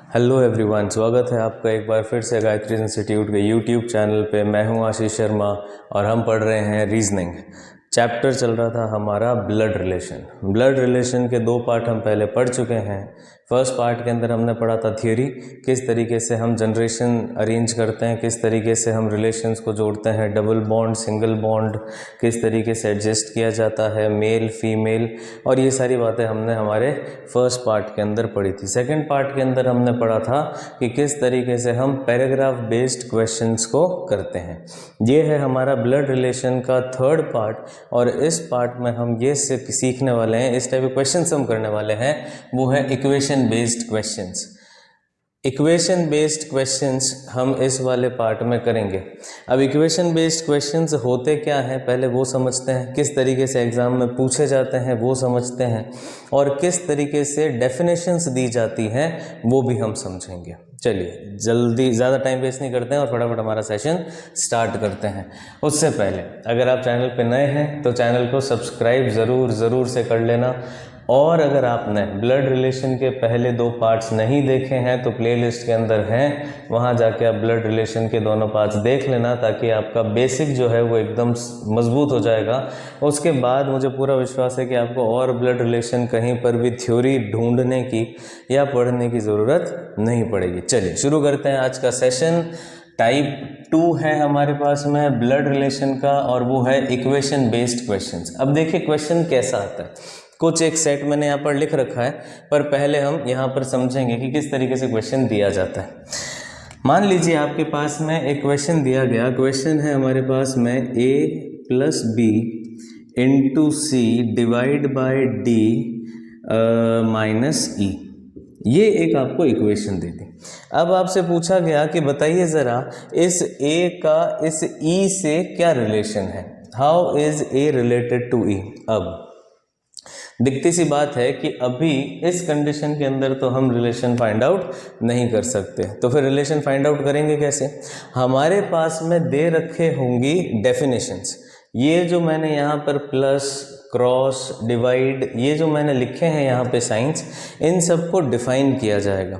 Hello everyone, स्वागत है आपका एक बार फिर से गायत्री इंस्टीट्यूट के यूट्यूब चैनल पे। मैं हूं आशीष शर्मा और हम पढ़ रहे हैं रीजनिंग। चैप्टर चल रहा था हमारा ब्लड रिलेशन। ब्लड रिलेशन के दो पार्ट हम पहले पढ़ चुके हैं। फर्स्ट पार्ट के अंदर हमने पढ़ा था थियोरी, किस तरीके से हम जनरेशन अरेंज करते हैं, किस तरीके से हम रिलेशंस को जोड़ते हैं, डबल बॉन्ड, सिंगल बॉन्ड किस तरीके से एडजस्ट किया जाता है, मेल फीमेल, और ये सारी बातें हमने हमारे फर्स्ट पार्ट के अंदर पढ़ी थी। सेकंड पार्ट के अंदर हमने पढ़ा था कि किस तरीके से हम पैराग्राफ बेस्ड क्वेश्चंस को करते हैं। ये है हमारा ब्लड रिलेशन का थर्ड पार्ट और इस पार्ट में हम ये सीखने वाले हैं, इस टाइप के क्वेश्चंस हम करने वाले हैं, वो है equation based questions. Equation based questions हम इस वाले पार्ट में करेंगे। अब इक्वेशन बेस्ड क्वेश्चंस होते क्या हैं पहले वो समझते हैं, किस तरीके से एग्ज़ाम में पूछे जाते हैं वो समझते हैं, और किस तरीके से डेफिनेशंस दी जाती हैं वो भी हम समझेंगे। चलिए जल्दी, ज़्यादा टाइम वेस्ट नहीं करते हैं और फटाफट हमारा सेशन स्टार्ट करते हैं। उससे पहले अगर आप चैनल पे नए हैं तो चैनल को सब्सक्राइब ज़रूर से कर लेना, और अगर आपने ब्लड रिलेशन के पहले दो पार्ट्स नहीं देखे हैं तो प्लेलिस्ट के अंदर हैं, वहाँ जाके आप ब्लड रिलेशन के दोनों पार्ट्स देख लेना, ताकि आपका बेसिक जो है वो एकदम मजबूत हो जाएगा। उसके बाद मुझे पूरा विश्वास है कि आपको और ब्लड रिलेशन कहीं पर भी थ्योरी ढूंढने की या पढ़ने की ज़रूरत नहीं पड़ेगी। चलिए शुरू करते हैं आज का सेशन। टाइप 2 है हमारे पास में ब्लड रिलेशन का, और वो है इक्वेशन बेस्ड क्वेश्चंस। अब देखिए क्वेश्चन कैसा आता है, कुछ एक सेट मैंने यहाँ पर लिख रखा है, पर पहले हम यहाँ पर समझेंगे कि किस तरीके से क्वेश्चन दिया जाता है। मान लीजिए आपके पास में एक क्वेश्चन दिया गया, क्वेश्चन है हमारे पास में a + b × c divide by d - e। ये एक आपको इक्वेशन दे दी। अब आपसे पूछा गया कि बताइए ज़रा इस a का इस e से क्या रिलेशन है, how is a related to e। अब दिखती सी बात है कि अभी इस कंडीशन के अंदर तो हम रिलेशन फाइंड आउट नहीं कर सकते, तो फिर रिलेशन फाइंड आउट करेंगे कैसे। हमारे पास में दे रखे होंगी डेफिनेशंस, ये जो मैंने यहाँ पर प्लस, क्रॉस, डिवाइड, ये जो मैंने लिखे हैं यहाँ पे साइंस, इन सबको डिफाइन किया जाएगा।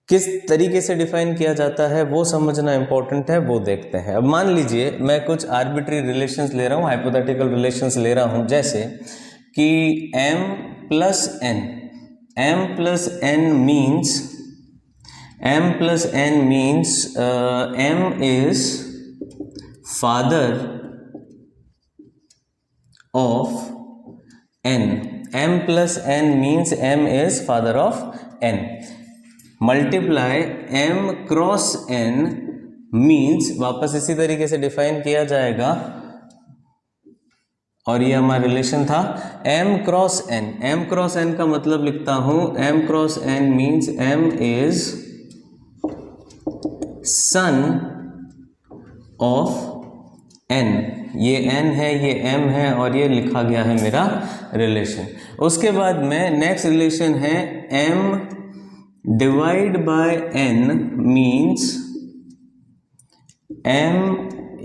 किस तरीके से डिफाइन किया जाता है वो समझना इंपॉर्टेंट है, वो देखते हैं। अब मान लीजिए मैं कुछ आर्बिट्री रिलेशंस ले रहा हूँ, हाइपोथेटिकल रिलेशंस ले रहा हूँ, जैसे कि m + n means m is father of n। m + n means m is father of n। Multiply m × n means, वापस इसी तरीके से डिफाइन किया जाएगा, और ये हमारा रिलेशन था m × n। m × n का मतलब लिखता हूं, m × n means m is son of n। ये n है, ये m है, और ये लिखा गया है मेरा रिलेशन। उसके बाद में नेक्स्ट रिलेशन है m divide by n means m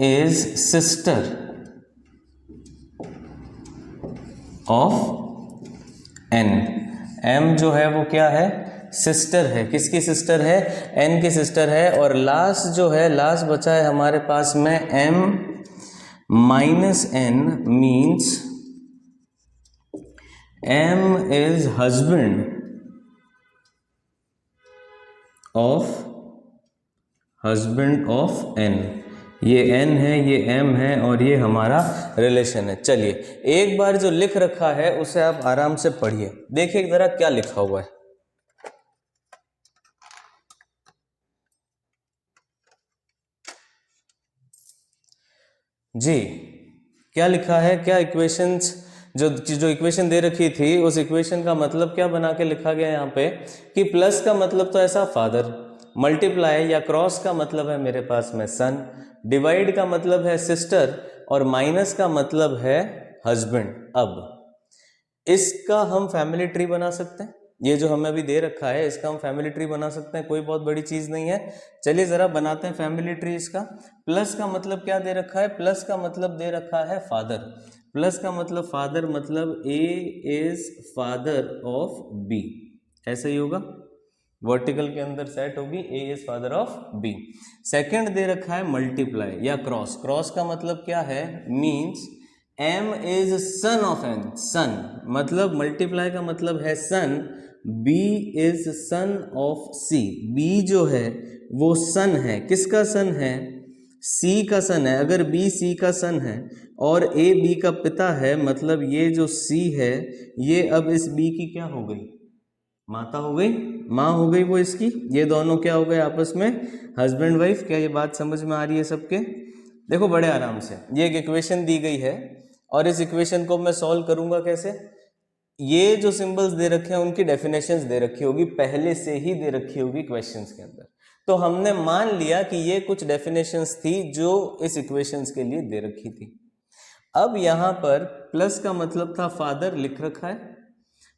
is sister of n। m जो है वो क्या है, सिस्टर है। किसकी सिस्टर है, n की सिस्टर है। और लास्ट जो है, लास्ट बचा है हमारे पास में m - n means m is husband of n। ये n है, ये m है, और ये हमारा रिलेशन है। चलिए एक बार जो लिख रखा है उसे आप आराम से पढ़िए, देखिए जरा क्या लिखा हुआ है। जी क्या लिखा है, क्या इक्वेशंस, जो इक्वेशन दे रखी थी उस इक्वेशन का मतलब क्या बना के लिखा गया यहाँ पे कि प्लस का मतलब तो ऐसा फादर, मल्टीप्लाई या क्रॉस का मतलब है मेरे पास में सन, डिवाइड का मतलब है सिस्टर, और माइनस का मतलब है हस्बैंड। अब इसका हम फैमिली ट्री बना सकते हैं, ये जो हमें अभी दे रखा है इसका हम फैमिली ट्री बना सकते हैं, कोई बहुत बड़ी चीज नहीं है। चलिए जरा बनाते हैं फैमिली ट्री इसका। प्लस का मतलब क्या दे रखा है, प्लस का मतलब दे रखा है फादर। प्लस का मतलब फादर, मतलब A is father of B, ऐसा ही होगा। वर्टिकल के अंदर सेट होगी, A is father of B. Second दे रखा है मल्टीप्लाई या क्रॉस। क्रॉस का मतलब क्या है, means M is son of N, son मतलब मल्टीप्लाई का मतलब है son, B is son of C, B जो है वो सन है, किसका सन है, सी का सन है। अगर बी सी का सन है और ए बी का पिता है, मतलब ये जो सी है ये अब इस बी की क्या हो गई, माता हो गई, माँ हो गई वो इसकी। ये दोनों क्या हो गए आपस में, हस्बैंड वाइफ। क्या ये बात समझ में आ रही है सबके? देखो बड़े आराम से, ये एक इक्वेशन दी गई है और इस इक्वेशन को मैं सॉल्व करूंगा कैसे। ये जो सिंबल्स दे रखे हैं उनकी डेफिनेशंस दे रखी होगी, पहले से ही दे रखी होगी क्वेश्चंस के अंदर। तो हमने मान लिया कि ये कुछ डेफिनेशंस थी जो इस इक्वेशंस के लिए दे रखी थी। अब यहां पर प्लस का मतलब था फादर लिख रखा है,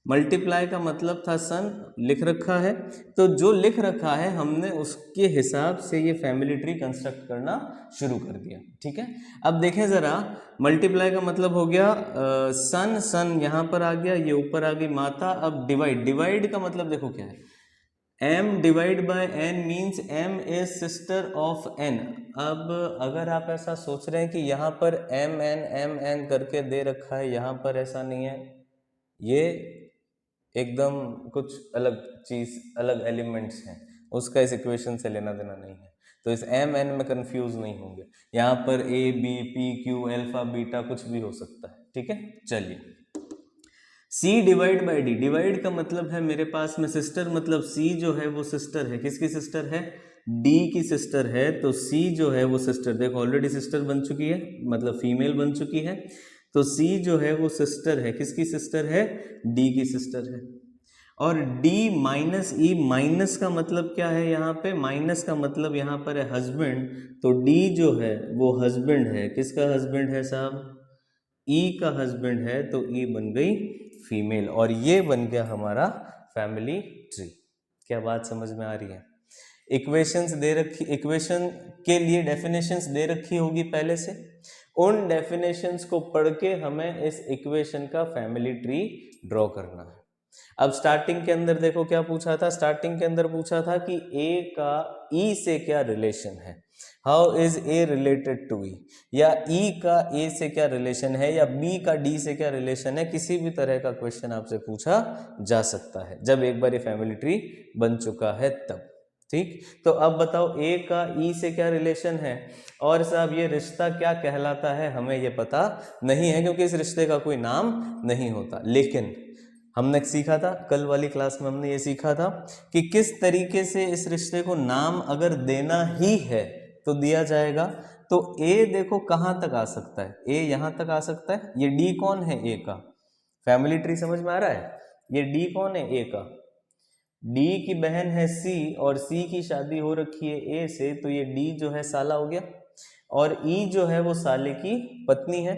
मल्टीप्लाई का मतलब था सन लिख रखा है। तो जो लिख रखा है हमने उसके हिसाब से ये फैमिली ट्री कंस्ट्रक्ट करना शुरू कर दिया। ठीक है, अब देखें ज़रा, मल्टीप्लाई का मतलब हो गया सन, सन यहाँ पर आ गया, ये ऊपर आ गई माता। अब डिवाइड, डिवाइड का मतलब देखो क्या है, m divide by n means m is sister of n। अब अगर आप ऐसा सोच रहे हैं कि यहाँ पर m n करके दे रखा है, यहाँ पर ऐसा नहीं है, ये एकदम कुछ अलग चीज, अलग एलिमेंट्स हैं, उसका इस इक्वेशन से लेना देना नहीं है। तो इस एम एन में कंफ्यूज नहीं होंगे, यहाँ पर a b p q alpha beta कुछ भी हो सकता है। ठीक है, चलिए C divide by d, divide का मतलब है मेरे पास में सिस्टर, मतलब C जो है वो सिस्टर है, किसकी सिस्टर है, D की सिस्टर है। तो C जो है वो सिस्टर, देखो ऑलरेडी सिस्टर बन चुकी है, मतलब फीमेल बन चुकी है। तो C जो है वो सिस्टर है, किसकी सिस्टर है, D की सिस्टर है। और D माइनस ई, माइनस का मतलब क्या है, यहाँ पे माइनस का मतलब यहाँ पर है हस्बैंड। तो D जो है वो हस्बैंड है, किसका हस्बैंड है साहब, E का हस्बैंड है। तो E बन गई फीमेल और ये बन गया हमारा फैमिली ट्री। क्या बात समझ में आ रही है? इक्वेशंस दे रखी, इक्वेशन के लिए डेफिनेशंस दे रखी होगी पहले से, उन डेफिनेशंस को पढ़ के हमें इस इक्वेशन का फैमिली ट्री ड्रॉ करना है। अब स्टार्टिंग के अंदर देखो क्या पूछा था, स्टार्टिंग के अंदर पूछा था कि ए का ई से क्या रिलेशन है, how is A related to E, या ई का ए से क्या रिलेशन है, या बी का डी से क्या रिलेशन है। किसी भी तरह का क्वेश्चन आपसे पूछा जा सकता है जब एक बार ये फैमिली ट्री बन चुका है तब। ठीक, तो अब बताओ ए का ई से क्या रिलेशन है, और साहब ये रिश्ता क्या कहलाता है, हमें ये पता नहीं है क्योंकि इस रिश्ते का कोई नाम नहीं होता। लेकिन हमने सीखा था, कल वाली क्लास में हमने ये सीखा था कि किस तरीके से इस रिश्ते को नाम अगर देना ही है तो दिया जाएगा। तो ए देखो कहाँ तक आ सकता है, ए यहाँ तक आ सकता है। ये डी कौन है, ए का, फैमिली ट्री समझ में आ रहा है, ये डी कौन है, ए का, डी की बहन है सी और सी की शादी हो रखी है ए से, तो ये डी जो है साला हो गया और ई जो है वो साले की पत्नी है।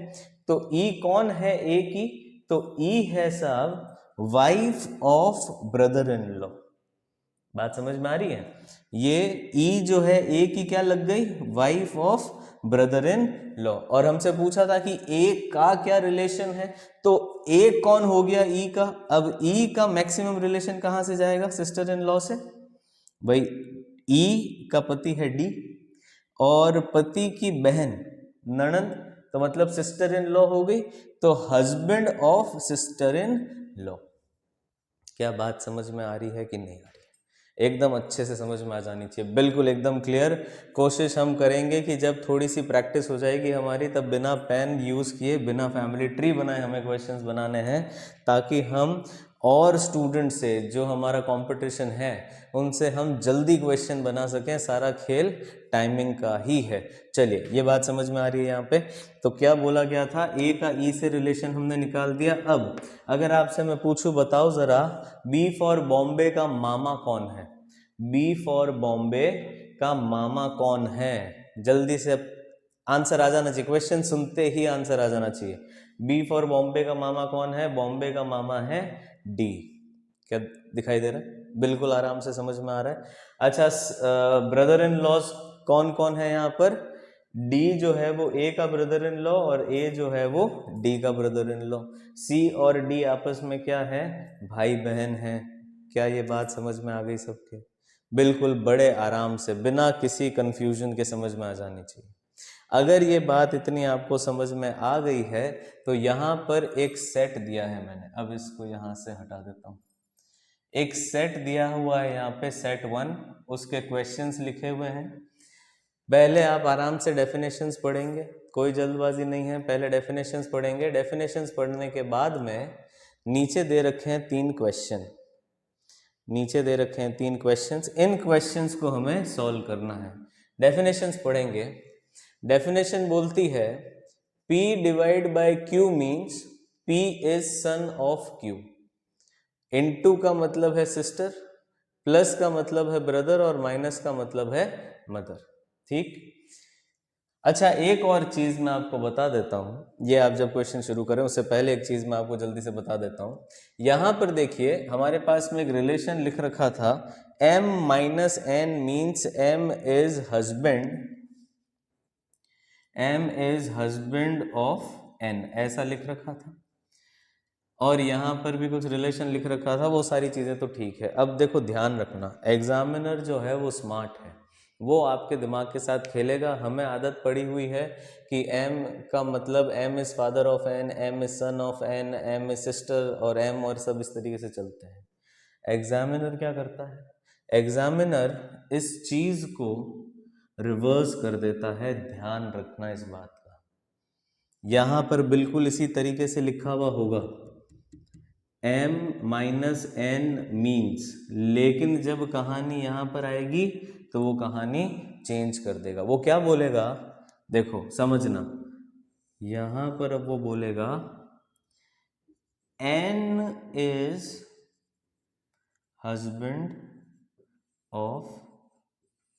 तो ई कौन है ए की, तो ई है साहब wife of brother in law. बात समझ में आ रही है? ये ई जो है ए की क्या लग गई, wife of brother in law. और हमसे पूछा था कि ए का क्या रिलेशन है, तो ए कौन हो गया, ई का। अब ई का मैक्सिमम रिलेशन कहां से जाएगा, सिस्टर इन लॉ से। भाई ई का पति है डी और पति की बहन ननंद, तो मतलब सिस्टर इन लॉ हो गई, तो husband of sister in law. क्या बात समझ में आ रही है कि नहीं आ रही है? एकदम अच्छे से समझ में आ जानी चाहिए, बिल्कुल एकदम क्लियर। कोशिश हम करेंगे कि जब थोड़ी सी प्रैक्टिस हो जाएगी हमारी, तब बिना पेन यूज़ किए, बिना फैमिली ट्री बनाए हमें क्वेश्चंस बनाने हैं, ताकि हम और स्टूडेंट से जो हमारा कंपटीशन है उनसे हम जल्दी क्वेश्चन बना सकें। सारा खेल टाइमिंग का ही है। चलिए ये बात समझ में आ रही है यहाँ पे। तो क्या बोला गया था, ए का ई से रिलेशन हमने निकाल दिया। अब अगर आपसे मैं पूछूं, बताओ जरा बी फॉर बॉम्बे का मामा कौन है, बी फॉर बॉम्बे का मामा कौन है, जल्दी से आंसर आ जाना चाहिए, क्वेश्चन सुनते ही आंसर आ जाना चाहिए। बी फॉर बॉम्बे का मामा कौन है, बॉम्बे का मामा है डी। क्या दिखाई दे रहा है? बिल्कुल आराम से समझ में आ रहा है। अच्छा, ब्रदर इन लॉज कौन कौन है यहाँ पर, डी जो है वो ए का ब्रदर इन लॉ और ए जो है वो डी का ब्रदर इन लॉ। सी और डी आपस में क्या है, भाई बहन है। क्या ये बात समझ में आ गई सबके? बिल्कुल बड़े आराम से बिना किसी कंफ्यूजन के समझ में आ जानी चाहिए। अगर ये बात इतनी आपको समझ में आ गई है तो यहाँ पर एक सेट दिया है मैंने, अब इसको यहाँ से हटा देता हूँ। एक सेट दिया हुआ है यहाँ पे, सेट 1, उसके क्वेश्चंस लिखे हुए हैं। पहले आप आराम से डेफिनेशंस पढ़ेंगे, कोई जल्दबाजी नहीं है, पहले डेफिनेशंस पढ़ेंगे। डेफिनेशंस पढ़ने के बाद में नीचे दे रखे हैं 3 क्वेश्चन, नीचे दे रखे हैं 3 क्वेश्चंस, इन क्वेश्चंस को हमें सॉल्व करना है। डेफिनेशंस पढ़ेंगे। डेफिनेशन बोलती है P divide by Q means P is son of Q। Into का मतलब है सिस्टर, प्लस का मतलब है ब्रदर और माइनस का मतलब है मदर। ठीक। अच्छा, एक और चीज मैं आपको बता देता हूं, ये आप जब क्वेश्चन शुरू करें उससे पहले एक चीज मैं आपको जल्दी से बता देता हूं। यहां पर देखिए हमारे पास में एक रिलेशन लिख रखा था, m minus n means m is husband, m is husband of n, ऐसा लिख रखा था। और यहाँ पर भी कुछ रिलेशन लिख रखा था, वो सारी चीज़ें तो ठीक है। अब देखो ध्यान रखना, एग्जामिनर जो है वो स्मार्ट है, वो आपके दिमाग के साथ खेलेगा। हमें आदत पड़ी हुई है कि m का मतलब m is father of n, m is son of n, m is sister और m और सब इस तरीके से चलते हैं। एग्जामिनर क्या करता है, एग्जामिनर इस चीज़ को रिवर्स कर देता है। ध्यान रखना इस बात का, यहाँ पर बिल्कुल इसी तरीके से लिखा हुआ होगा m माइनस एन मीन्स, लेकिन जब कहानी यहाँ पर आएगी तो वो कहानी चेंज कर देगा। वो क्या बोलेगा, देखो समझना, यहाँ पर अब वो बोलेगा n is husband of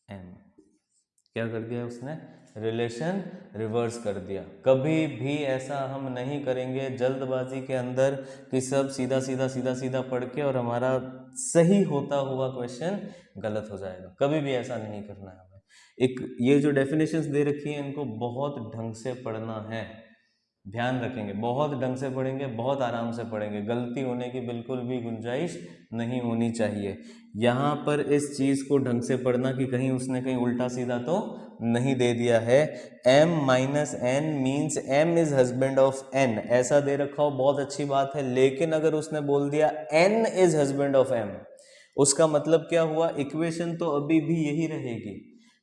m। क्या कर दिया उसने, रिलेशन रिवर्स कर दिया। कभी भी ऐसा हम नहीं करेंगे जल्दबाजी के अंदर कि सब सीधा सीधा सीधा सीधा पढ़ के और हमारा सही होता हुआ क्वेश्चन गलत हो जाएगा। कभी भी ऐसा नहीं करना है हमें। एक ये जो डेफिनेशंस दे रखी है इनको बहुत ढंग से पढ़ना है, ध्यान रखेंगे, बहुत ढंग से पढ़ेंगे, बहुत आराम से पढ़ेंगे, गलती होने की बिल्कुल भी गुंजाइश नहीं होनी चाहिए। यहाँ पर इस चीज़ को ढंग से पढ़ना कि कहीं उसने कहीं उल्टा सीधा तो नहीं दे दिया है। m minus n means m is husband of n, ऐसा दे रखा हो बहुत अच्छी बात है। लेकिन अगर उसने बोल दिया n is husband of m, उसका मतलब क्या हुआ, इक्वेशन तो अभी भी यही रहेगी,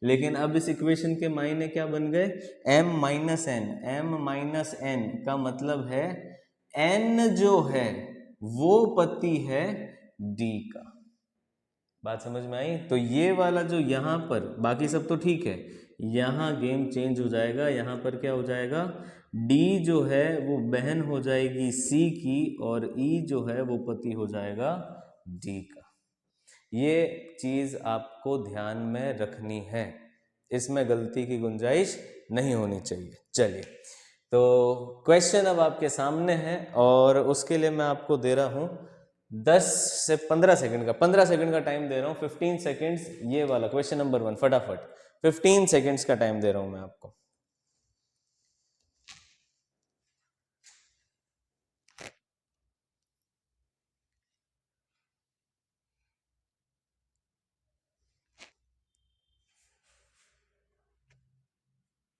लेकिन अब इस इक्वेशन के मायने क्या बन गए, m minus n. m minus n का मतलब है n जो है वो पति है d का। बात समझ में आई? तो ये वाला जो यहाँ पर, बाकी सब तो ठीक है, यहाँ गेम चेंज हो जाएगा। यहाँ पर क्या हो जाएगा, d जो है वो बहन हो जाएगी c की और e जो है वो पति हो जाएगा d का। ये चीज़ आपको ध्यान में रखनी है, इसमें गलती की गुंजाइश नहीं होनी चाहिए। चलिए, तो क्वेश्चन अब आपके सामने है और उसके लिए मैं आपको दे रहा हूँ 10 से 15 सेकंड का, 15 सेकंड का टाइम दे रहा हूँ, 15 सेकंड्स। ये वाला क्वेश्चन नंबर 1 फटाफट 15 सेकंड्स का टाइम दे रहा हूँ मैं आपको।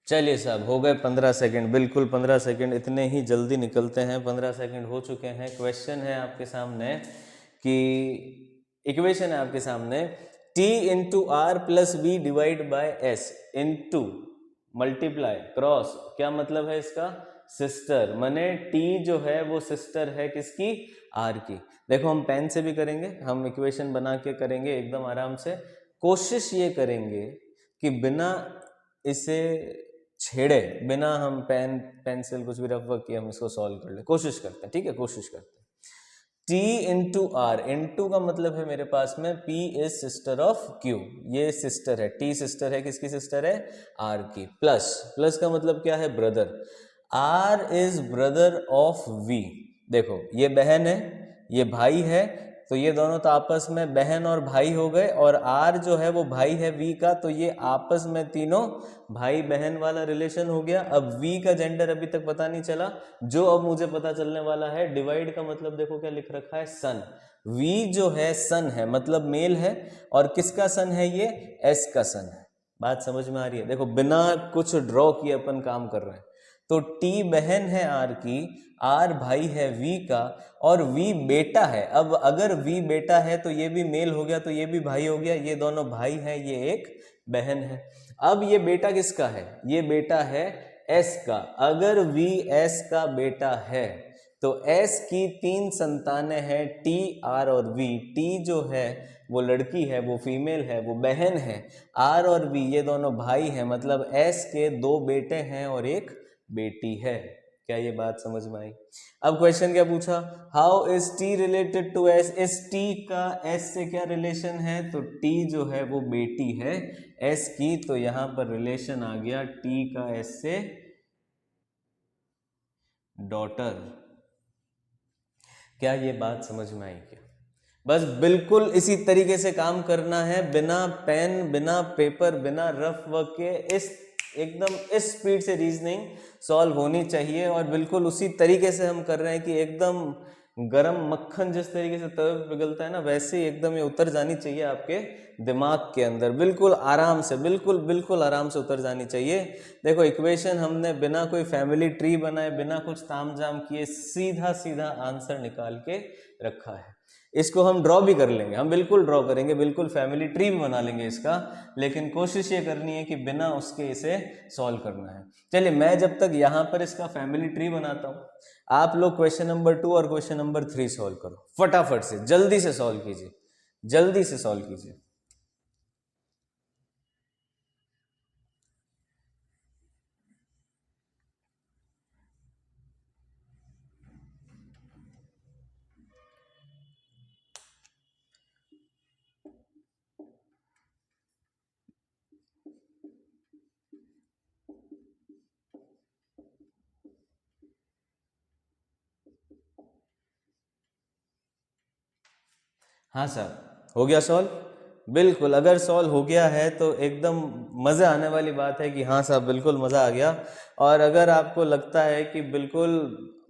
चलिए साहब, हो गए 15 सेकंड, बिल्कुल 15 सेकंड, इतने ही जल्दी निकलते हैं। 15 सेकंड हो चुके हैं। क्वेश्चन है आपके सामने कि इक्वेशन है आपके सामने, t into r plus b divide by s into multiply cross, क्या मतलब है इसका, सिस्टर, माने t जो है वो सिस्टर है किसकी, r की। देखो हम पेन से भी करेंगे, हम इक्वेशन बना के करेंगे एकदम आराम से। कोशिश ये करेंगे कि बिना इसे छेड़े, बिना हम पेन पेंसिल कुछ भी रफ वर्क किए हम इसको सॉल्व कर ले, कोशिश करते हैं, ठीक है, कोशिश करते हैं। T इंटू आर, इंटू का मतलब है मेरे पास में P is sister of Q, ये सिस्टर है, T सिस्टर है, किसकी सिस्टर है, R की। प्लस, प्लस का मतलब क्या है, brother, R is brother of V। देखो ये बहन है, ये भाई है, तो ये दोनों तो आपस में बहन और भाई हो गए, और R जो है वो भाई है V का, तो ये आपस में तीनों भाई बहन वाला रिलेशन हो गया। अब V का जेंडर अभी तक पता नहीं चला, जो अब मुझे पता चलने वाला है, डिवाइड का मतलब देखो क्या लिख रखा है, सन। वी जो है सन है, मतलब मेल है, और किसका सन है ये, एस का सन है। बात समझ में आ रही है? देखो बिना कुछ ड्रॉ किए अपन काम कर रहे हैं। तो टी बहन है आर की, आर भाई है वी का, और वी बेटा है। अब अगर वी बेटा है तो ये भी मेल हो गया, तो ये भी भाई हो गया, ये दोनों भाई हैं, ये एक बहन है। अब ये बेटा किसका है, ये बेटा है एस का। अगर वी एस का बेटा है तो एस की 3 संतानें हैं, टी आर और वी। टी जो है वो लड़की है, वो फीमेल है, वो बहन है। आर और वी ये दोनों भाई हैं, मतलब एस के 2 बेटे हैं और एक बेटी है। क्या ये बात समझ में आई? अब क्वेश्चन क्या पूछा, how is t related to s. इस टी का एस से क्या रिलेशन है, तो टी जो है वो बेटी है एस की, तो यहां पर रिलेशन आ गया टी का एस से डॉटर। क्या ये बात समझ में आई? क्या बस बिल्कुल इसी तरीके से काम करना है, बिना पेन, बिना पेपर, बिना रफ वर्क के, इस एकदम इस स्पीड से रीजनिंग सॉल्व होनी चाहिए। और बिल्कुल उसी तरीके से हम कर रहे हैं कि एकदम गरम मक्खन जिस तरीके से तवे पे पिघलता है ना, वैसे ही एकदम ये उतर जानी चाहिए आपके दिमाग के अंदर, बिल्कुल आराम से, बिल्कुल बिल्कुल आराम से उतर जानी चाहिए। देखो इक्वेशन हमने बिना कोई फैमिली ट्री बनाए, बिना कुछ तामझाम किए, सीधा सीधा आंसर निकाल के रखा है। इसको हम ड्रॉ भी कर लेंगे, हम बिल्कुल ड्रॉ करेंगे, बिल्कुल फैमिली ट्री भी बना लेंगे इसका, लेकिन कोशिश ये करनी है कि बिना उसके इसे सॉल्व करना है। चलिए मैं जब तक यहाँ पर इसका फैमिली ट्री बनाता हूँ, आप लोग क्वेश्चन नंबर 2 और क्वेश्चन नंबर 3 सॉल्व करो, फटाफट से, जल्दी से सॉल्व कीजिए, जल्दी से सॉल्व कीजिए। हाँ सर, हो गया सॉल्व? बिल्कुल, अगर सॉल्व हो गया है तो एकदम मज़ा आने वाली बात है कि हाँ साहब बिल्कुल मज़ा आ गया। और अगर आपको लगता है कि बिल्कुल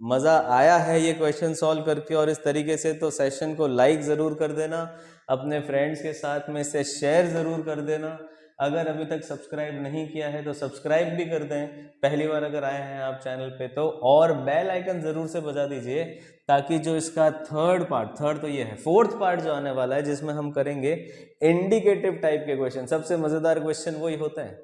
मज़ा आया है ये क्वेश्चन सॉल्व करके और इस तरीके से, तो सेशन को लाइक ज़रूर कर देना, अपने फ्रेंड्स के साथ में इसे शेयर ज़रूर कर देना। अगर अभी तक सब्सक्राइब नहीं किया है तो सब्सक्राइब भी कर दें, पहली बार अगर आए हैं आप चैनल पे तो, और बेल आइकन ज़रूर से बजा दीजिए, ताकि जो इसका थर्ड तो ये है, 4th पार्ट जो आने वाला है जिसमें हम करेंगे इंडिकेटिव टाइप के क्वेश्चन। सबसे मज़ेदार क्वेश्चन वही होते हैं,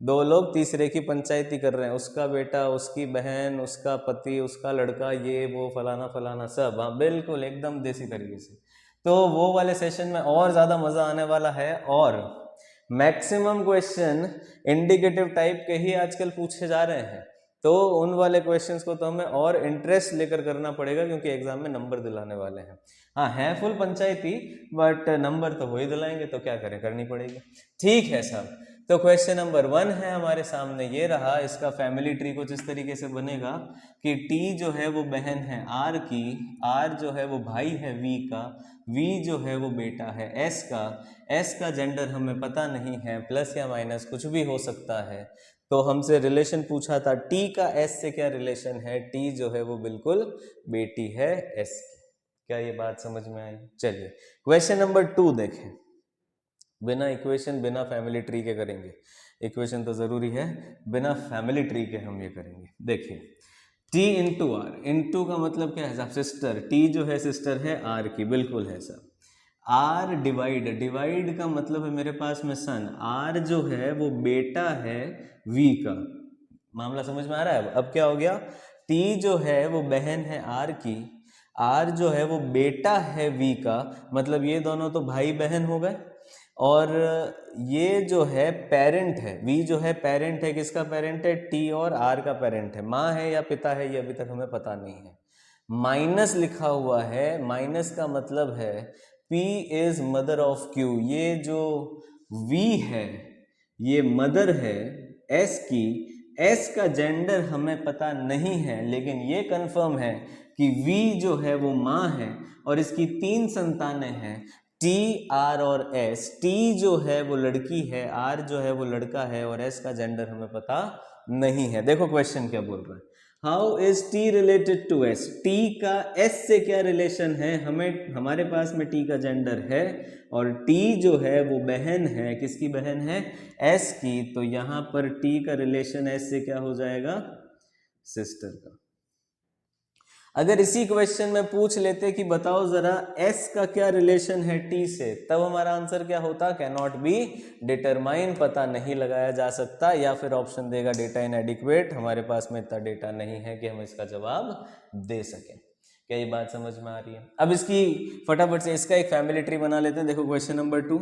2 लोग तीसरे की पंचायती कर रहे हैं, उसका बेटा, उसकी बहन, उसका पति, उसका लड़का, ये वो फलाना फलाना सब, हाँ बिल्कुल एकदम देसी तरीके से। तो वो वाले सेशन में और ज़्यादा मज़ा आने वाला है, और मैक्सिमम क्वेश्चन इंडिकेटिव टाइप के ही आजकल पूछे जा रहे हैं, तो उन वाले क्वेश्चंस को तो हमें और इंटरेस्ट लेकर करना पड़ेगा, क्योंकि एग्जाम में नंबर दिलाने वाले हैं। हाँ है फुल पंचायती, बट नंबर तो वही दिलाएंगे, तो क्या करें, करनी पड़ेगी। ठीक है साहब, तो क्वेश्चन नंबर 1 है हमारे सामने, ये रहा। इसका फैमिली ट्री कुछ इस तरीके से बनेगा कि टी जो है वो बहन है आर की, आर जो है वो भाई है वी का, वी जो है वो बेटा है एस का, एस का जेंडर हमें पता नहीं है, प्लस या माइनस कुछ भी हो सकता है। तो हमसे रिलेशन पूछा था, टी का एस से क्या रिलेशन है, टी जो है वो बिल्कुल बेटी है एस की। क्या ये बात समझ में आई? चलिए क्वेश्चन नंबर 2 देखें। बिना इक्वेशन, बिना फैमिली ट्री के करेंगे, इक्वेशन तो जरूरी है, बिना फैमिली ट्री के हम ये करेंगे। देखिए टी इंटू आर, इंटू का मतलब क्या है साहब, सिस्टर, टी जो है सिस्टर है आर की, बिल्कुल है साहब। आर डिवाइड, डिवाइड का मतलब है मेरे पास में सन, आर जो है वो बेटा है वी का। मामला समझ में आ रहा है? अब क्या हो गया, टी जो है वो बहन है आर की, आर जो है वो बेटा है वी का, मतलब ये दोनों तो भाई बहन हो गए। और ये जो है पेरेंट है, वी जो है पेरेंट है, किसका पेरेंट है, टी और आर का पेरेंट है, माँ है या पिता है ये अभी तक हमें पता नहीं है। माइनस लिखा हुआ है, माइनस का मतलब है P is mother of Q, ये जो V है ये मदर है S की, S का जेंडर हमें पता नहीं है, लेकिन ये कंफर्म है कि V जो है वो माँ है और इसकी 3 संतानें हैं, T, R और S। T जो है वो लड़की है, R जो है वो लड़का है, और S का जेंडर हमें पता नहीं है। देखो क्वेश्चन क्या बोल रहा है, how is t related to s, t का एस से क्या रिलेशन है, हमें हमारे पास में टी का जेंडर है और टी जो है वो बहन है, किसकी बहन है, एस की, तो यहां पर टी का रिलेशन एस से क्या हो जाएगा, सिस्टर का। अगर इसी क्वेश्चन में पूछ लेते कि बताओ जरा एस का क्या रिलेशन है टी से, तब हमारा आंसर क्या होता, कैन नॉट बी डिटरमाइन, पता नहीं लगाया जा सकता, या फिर ऑप्शन देगा डेटा इनएडिक्वेट, हमारे पास में इतना डेटा नहीं है कि हम इसका जवाब दे सकें। क्या ये बात समझ में आ रही है? अब इसकी फटाफट से इसका एक फैमिली ट्री बना लेते हैं। देखो क्वेश्चन नंबर 2,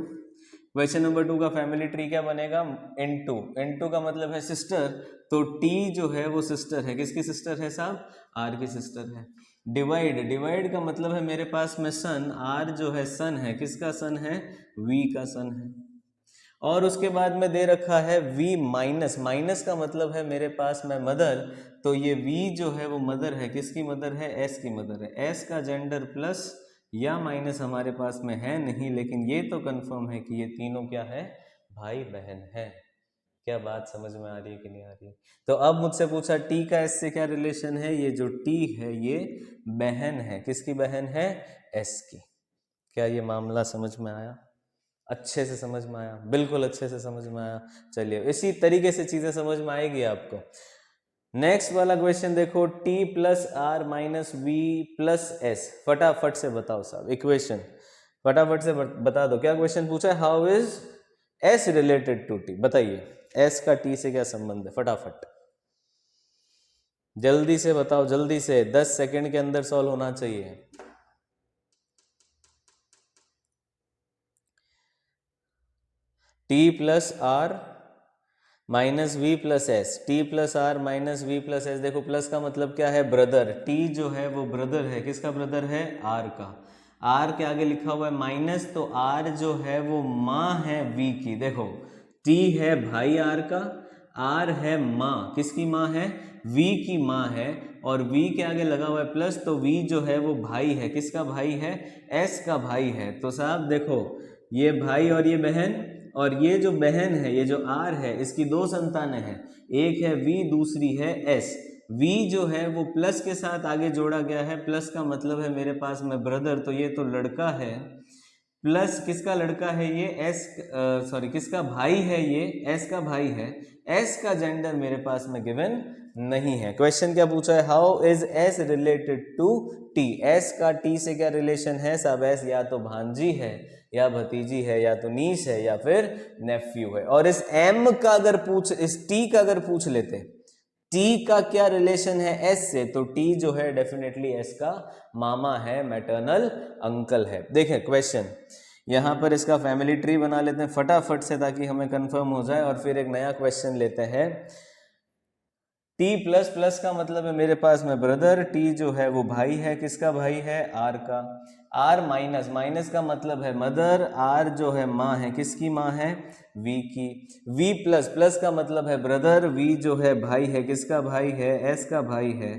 क्वेश्चन नंबर 2 का फैमिली ट्री क्या बनेगा, N2, N2 का मतलब है सिस्टर, तो T जो है वो सिस्टर है, किसकी सिस्टर है साहब, R की सिस्टर है। डिवाइड, डिवाइड का मतलब है मेरे पास में सन, R जो है सन है, किसका सन है, V का सन है। और उसके बाद में दे रखा है V माइनस, माइनस का मतलब है मेरे पास में मदर, तो ये V जो है वो मदर है, किसकी मदर है, S की मदर है। S का जेंडर प्लस या माइनस हमारे पास में है नहीं, लेकिन ये तो कंफर्म है कि ये तीनों क्या है, भाई बहन है। क्या बात समझ में आ रही है कि नहीं आ रही है? तो अब मुझसे पूछा टी का एस से क्या रिलेशन है, ये जो टी है ये बहन है, किसकी बहन है, एस की। क्या ये मामला समझ में आया, अच्छे से समझ में आया, बिल्कुल अच्छे से समझ में आया। चलिए इसी तरीके से चीजें समझ में आएगी आपको। नेक्स्ट वाला क्वेश्चन देखो, t plus r minus v plus s, फटाफट से बताओ साहब इक्वेशन, फटाफट से बता दो क्या क्वेश्चन पूछा है, how is s related to t, बताइए एस का टी से क्या संबंध है, फटाफट जल्दी से बताओ, जल्दी से 10 सेकंड के अंदर सॉल्व होना चाहिए। T plus r minus v plus s, t plus r minus v plus s, देखो प्लस का मतलब क्या है, ब्रदर, टी जो है वो ब्रदर है, किसका ब्रदर है, आर का। आर के आगे लिखा हुआ है माइनस, तो आर जो है वो माँ है वी की। देखो टी है भाई आर का, आर है माँ, किसकी माँ है, वी की माँ है, और वी के आगे लगा हुआ है प्लस, तो वी जो है वो भाई है, किसका भाई है, एस का भाई है। तो साहब देखो ये भाई और ये बहन, और ये जो बहन है, ये जो आर है, इसकी दो संतानें हैं, एक है वी, दूसरी है एस। वी जो है वो प्लस के साथ आगे जोड़ा गया है, प्लस का मतलब है मेरे पास में ब्रदर, तो ये तो लड़का है, प्लस किसका लड़का है ये, एस सॉरी किसका भाई है ये, एस का भाई है। एस का जेंडर मेरे पास में गिवन नहीं है। क्वेश्चन क्या पूछा है, how is s related to t, s का टी से क्या रिलेशन है साहब, एस या तो भांजी है या भतीजी है या तो नीस है या फिर नेफ्यू है। और इस एम का अगर पूछ, इस टी का अगर पूछ लेते टी का क्या रिलेशन है एस से, तो टी जो है डेफिनेटली एस का मामा है, मैटरनल अंकल है। देखें क्वेश्चन, यहां पर इसका फैमिली ट्री बना लेते हैं फटाफट से ताकि हमें कंफर्म हो जाए, और फिर एक नया क्वेश्चन लेते हैं। टी प्लस, प्लस का मतलब है मेरे पास में ब्रदर, टी जो है वो भाई है, किसका भाई है, आर का। आर माइनस, माइनस का मतलब है मदर, आर जो है माँ है, किसकी माँ है, वी की। वी प्लस, प्लस का मतलब है ब्रदर, वी जो है भाई है, किसका भाई है, एस का भाई है।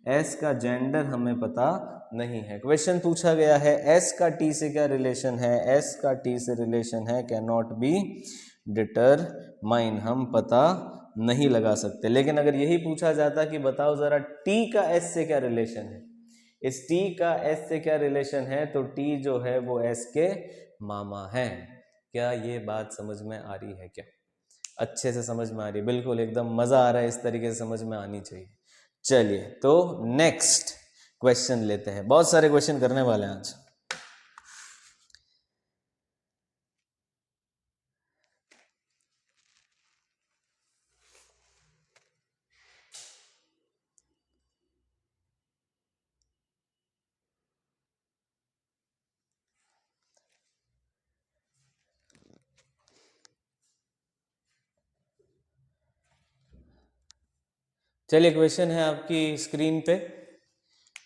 एस का जेंडर हमें पता नहीं है। क्वेश्चन पूछा गया है एस का टी से क्या रिलेशन है, एस का टी से रिलेशन है, कैन नॉट बी डिटरमाइन, हम पता नहीं लगा सकते। लेकिन अगर यही पूछा जाता कि बताओ जरा टी का एस से क्या रिलेशन है, इस टी का एस से क्या रिलेशन है, तो टी जो है वो एस के मामा है। क्या ये बात समझ में आ रही है, क्या अच्छे से समझ में आ रही है, बिल्कुल एकदम मजा आ रहा है, इस तरीके से समझ में आनी चाहिए। चलिए तो नेक्स्ट क्वेश्चन लेते हैं, बहुत सारे क्वेश्चन करने वाले हैं आज। चलिए क्वेश्चन है आपकी स्क्रीन पे,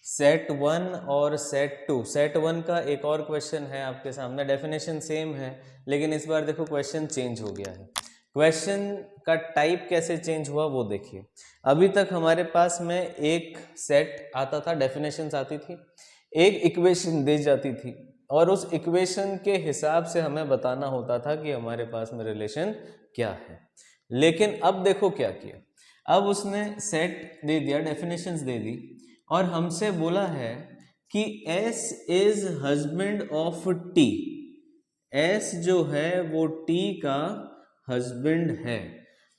सेट 1 और सेट 2। सेट 1 का एक और क्वेश्चन है आपके सामने, डेफिनेशन सेम है लेकिन इस बार देखो क्वेश्चन चेंज हो गया है। क्वेश्चन का टाइप कैसे चेंज हुआ वो देखिए। अभी तक हमारे पास में एक सेट आता था, डेफिनेशंस आती थी, एक इक्वेशन दी जाती थी, और उस इक्वेशन के हिसाब से हमें बताना होता था कि हमारे पास में रिलेशन क्या है। लेकिन अब देखो क्या किया, अब उसने सेट दे दिया, डेफिनेशंस दे दी और हमसे बोला है कि S is husband of T, S जो है वो T का हस्बैंड है।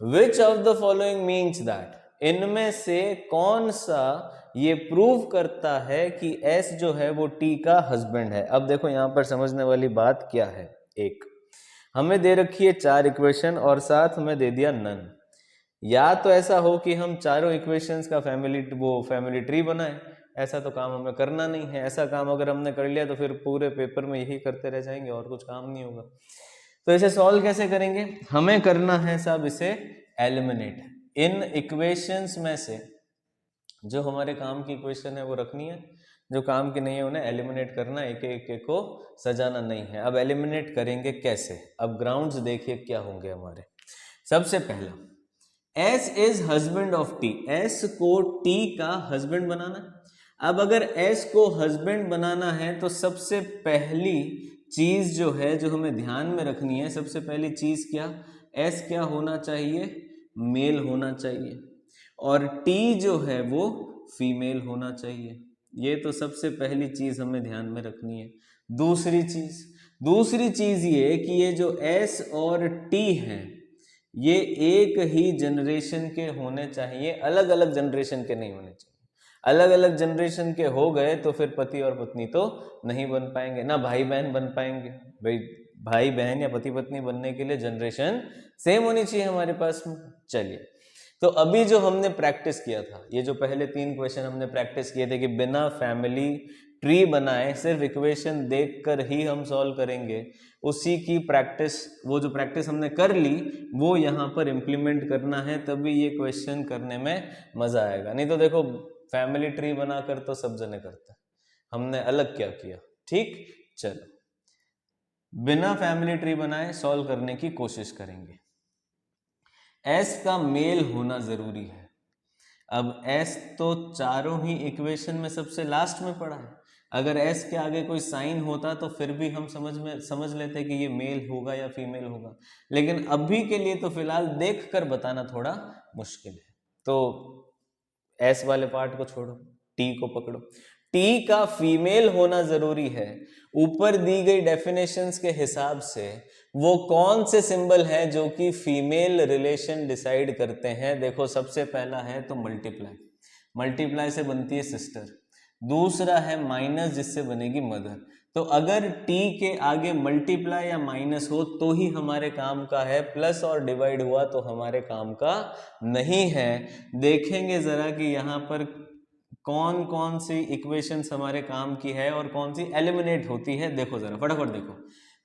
Which of the following means that, इनमें से कौन सा ये प्रूव करता है कि S जो है वो T का हस्बैंड है। अब देखो यहां पर समझने वाली बात क्या है, एक हमें दे रखी है 4 इक्वेशन और साथ में दे दिया नन। या तो ऐसा हो कि हम चारों इक्वेशंस का फैमिली ट्री बनाए, ऐसा तो काम हमें करना नहीं है। ऐसा काम अगर हमने कर लिया तो फिर पूरे पेपर में यही करते रह जाएंगे और कुछ काम नहीं होगा। तो इसे सॉल्व कैसे करेंगे, हमें करना है सब इसे एलिमिनेट। इन इक्वेशंस में से जो हमारे काम की इक्वेशन है वो रखनी है, जो काम की नहीं है उन्हें एलिमिनेट करना, एक एक को सजाना नहीं है। अब एलिमिनेट करेंगे कैसे, अब ग्राउंड्स देखिए क्या होंगे हमारे। सबसे पहला S is husband of T, S को T का हस्बैंड बनाना है। अब अगर S को हस्बैंड बनाना है तो सबसे पहली चीज जो है जो हमें ध्यान में रखनी है, सबसे पहली चीज क्या, S क्या होना चाहिए, मेल होना चाहिए और T जो है वो फीमेल होना चाहिए। ये तो सबसे पहली चीज हमें ध्यान में रखनी है। दूसरी चीज ये कि ये जो S और T हैं ये एक ही जनरेशन के होने चाहिए, अलग अलग जनरेशन के नहीं होने चाहिए। अलग अलग जनरेशन के हो गए तो फिर पति और पत्नी तो नहीं बन पाएंगे, ना भाई बहन बन पाएंगे। भाई भाई बहन या पति पत्नी बनने के लिए जनरेशन सेम होनी चाहिए हमारे पास में। चलिए, तो अभी जो हमने प्रैक्टिस किया था, ये जो पहले 3 क्वेश्चन हमने प्रैक्टिस किए थे कि बिना फैमिली ट्री बनाए सिर्फ इक्वेशन देखकर ही हम सॉल्व करेंगे, उसी की प्रैक्टिस, वो जो प्रैक्टिस हमने कर ली वो यहाँ पर इम्प्लीमेंट करना है, तभी ये क्वेश्चन करने में मजा आएगा। नहीं तो देखो फैमिली ट्री बनाकर तो सब जने करते हैं, हमने अलग क्या किया। ठीक, चलो बिना फैमिली ट्री बनाए सॉल्व करने की कोशिश करेंगे। S का मेल होना जरूरी है। अब S तो चारों ही इक्वेशन में सबसे लास्ट में पड़ा है, अगर S के आगे कोई साइन होता तो फिर भी हम समझ लेते कि ये मेल होगा या फीमेल होगा, लेकिन अभी के लिए तो फिलहाल देखकर बताना थोड़ा मुश्किल है। तो S वाले पार्ट को छोड़ो, T को पकड़ो। T का फीमेल होना जरूरी है। ऊपर दी गई डेफिनेशंस के हिसाब से वो कौन से सिंबल हैं जो कि फीमेल रिलेशन डिसाइड करते हैं। देखो सबसे पहला है तो मल्टीप्लाई, मल्टीप्लाई से बनती है सिस्टर। दूसरा है माइनस, जिससे बनेगी मदर। तो अगर T के आगे मल्टीप्लाई या माइनस हो तो ही हमारे काम का है, प्लस और डिवाइड हुआ तो हमारे काम का नहीं है। देखेंगे जरा कि यहाँ पर कौन कौन सी इक्वेशंस हमारे काम की है और कौन सी एलिमिनेट होती है। देखो जरा फटाफट देखो,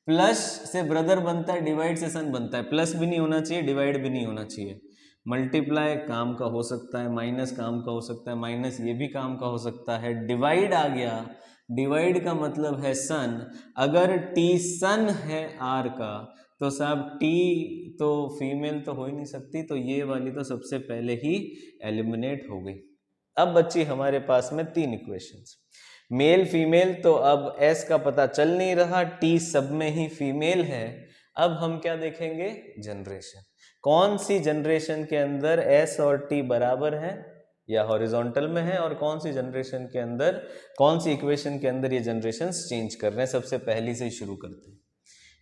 प्लस से ब्रदर बनता है, डिवाइड से सन बनता है। प्लस भी नहीं होना चाहिए, डिवाइड भी नहीं होना चाहिए। मल्टीप्लाई काम का हो सकता है, माइनस काम का हो सकता है, माइनस ये भी काम का हो सकता है। डिवाइड आ गया, डिवाइड का मतलब है सन। अगर टी सन है आर का तो साहब टी तो फीमेल तो हो ही नहीं सकती, तो ये वाली तो सबसे पहले ही एलिमिनेट हो गई। अब बच्ची हमारे पास में 3 इक्वेशंस, मेल फीमेल। तो अब एस का पता चल नहीं रहा, टी सब में ही फीमेल है। अब हम क्या देखेंगे, जनरेशन। कौन सी जनरेशन के अंदर एस और टी बराबर है या हॉरिजॉन्टल में है, और कौन सी जनरेशन के अंदर, कौन सी इक्वेशन के अंदर ये जनरेशंस चेंज कर रहे हैं। सबसे पहली से ही शुरू करते हैं।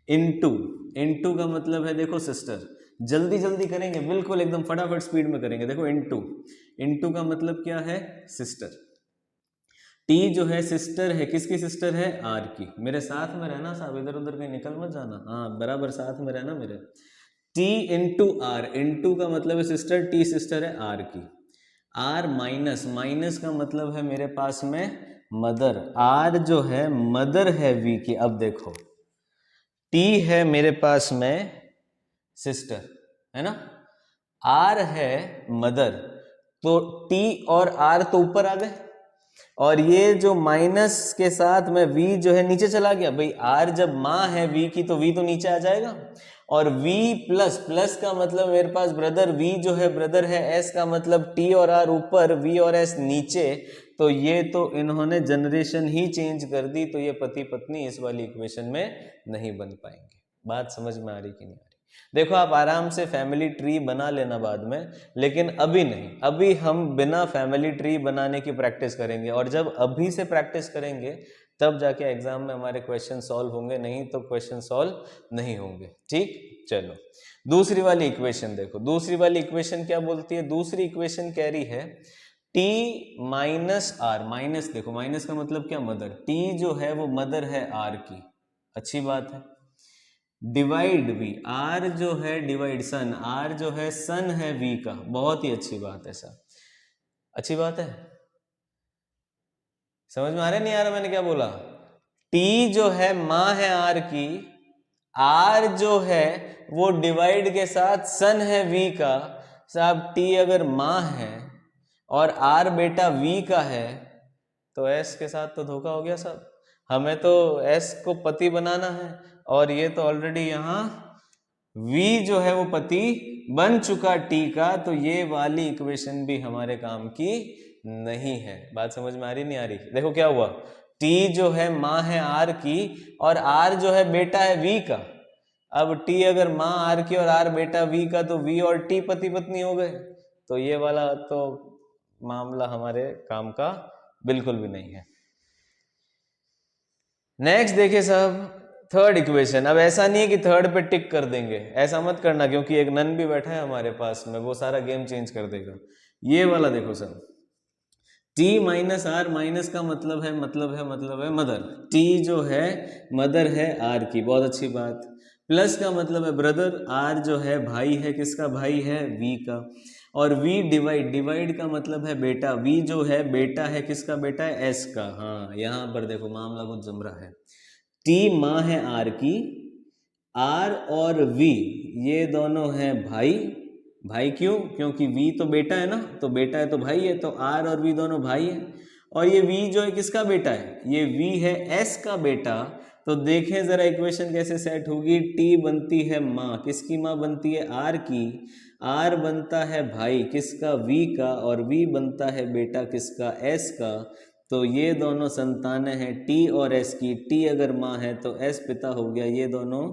इनटू का मतलब है देखो सिस्टर, जल्दी जल्दी करेंगे, बिल्कुल एकदम फटाफट स्पीड में करेंगे। देखो इनटू का मतलब क्या है, सिस्टर। टी जो है सिस्टर है, किसकी सिस्टर है, आर की। मेरे साथ में रहना साहब, इधर उधर कहीं निकल मत जाना, हाँ बराबर साथ में रहना मेरे। टी इंटू आर, इंटू का मतलब है सिस्टर, टी सिस्टर है आर की। आर माइनस, माइनस का मतलब है मेरे पास में मदर, आर जो है मदर है वी की। अब देखो टी है मेरे पास में सिस्टर, है ना, आर है मदर, तो टी और आर तो ऊपर आ गए, और ये जो माइनस के साथ में v जो है नीचे चला गया। भाई r जब माँ है v की तो v तो नीचे आ जाएगा, और v प्लस, प्लस का मतलब मेरे पास ब्रदर, v जो है ब्रदर है, s का मतलब t और r ऊपर, v और s नीचे। तो ये तो इन्होंने जनरेशन ही चेंज कर दी, तो ये पति पत्नी इस वाली इक्वेशन में नहीं बन पाएंगे। बात समझ में आ रही कि नहीं आ रही? देखो आप आराम से फैमिली ट्री बना लेना बाद में, लेकिन अभी नहीं, अभी हम बिना फैमिली ट्री बनाने की प्रैक्टिस करेंगे, और जब अभी से प्रैक्टिस करेंगे तब जाके एग्जाम में हमारे क्वेश्चन सॉल्व होंगे, नहीं तो क्वेश्चन सॉल्व नहीं होंगे। ठीक, चलो दूसरी वाली इक्वेशन देखो। दूसरी वाली इक्वेशन क्या बोलती है? दूसरी इक्वेशन कह रही है t माइनस आर, माइनस देखो, माइनस का मतलब क्या? मदर। t जो है वो मदर है r की, अच्छी बात है। डिवाइड v, r जो है डिवाइड सन, r जो है सन है v का, बहुत ही अच्छी बात है सर, अच्छी बात है। समझ में आ रहा है नहीं आ रहा मैंने क्या बोला? t जो है माँ है r की, r जो है वो डिवाइड के साथ सन है v का। साहब t अगर माँ है और r बेटा v का है तो s के साथ तो धोखा हो गया साहब। हमें तो s को पति बनाना है, और ये तो ऑलरेडी यहाँ v जो है वो पति बन चुका t का, तो ये वाली इक्वेशन भी हमारे काम की नहीं है। बात समझ में आ रही नहीं आ रही? देखो क्या हुआ, t जो है माँ है r की और r जो है बेटा है v का। अब t अगर माँ r की और r बेटा v का, तो v और t पति पत्नी हो गए, तो ये वाला तो मामला हमारे काम का बिल्कुल भी नहीं है। नेक्स्ट देखिए साहब, थर्ड इक्वेशन। अब ऐसा नहीं है कि थर्ड पे टिक कर देंगे, ऐसा मत करना, क्योंकि एक नन भी बैठा है हमारे पास में, वो सारा गेम चेंज कर देगा। ये वाला देखो sir, t minus r, minus का मतलब है मदर। t जो है मदर है r की, बहुत अच्छी बात। प्लस का मतलब है ब्रदर, r जो है भाई है, किसका भाई है? v का। और v डिवाइड, डिवाइड का मतलब है बेटा, v जो है बेटा है, किसका बेटा है? s का। हाँ यहाँ पर देखो मामला कुछ जम रहा है। t माँ है r की, r और v ये दोनों हैं भाई। भाई क्यों? क्योंकि v तो बेटा है ना, तो बेटा है तो भाई है, तो r और v दोनों भाई है। और ये v जो है किसका बेटा है? ये v है s का बेटा। तो देखें जरा इक्वेशन कैसे सेट होगी। t बनती है माँ, किसकी माँ बनती है? r की। r बनता है भाई, किसका? v का। और v बनता है बेटा, किसका? s का। तो ये दोनों संतानें हैं t और s की। t अगर माँ है तो s पिता हो गया, ये दोनों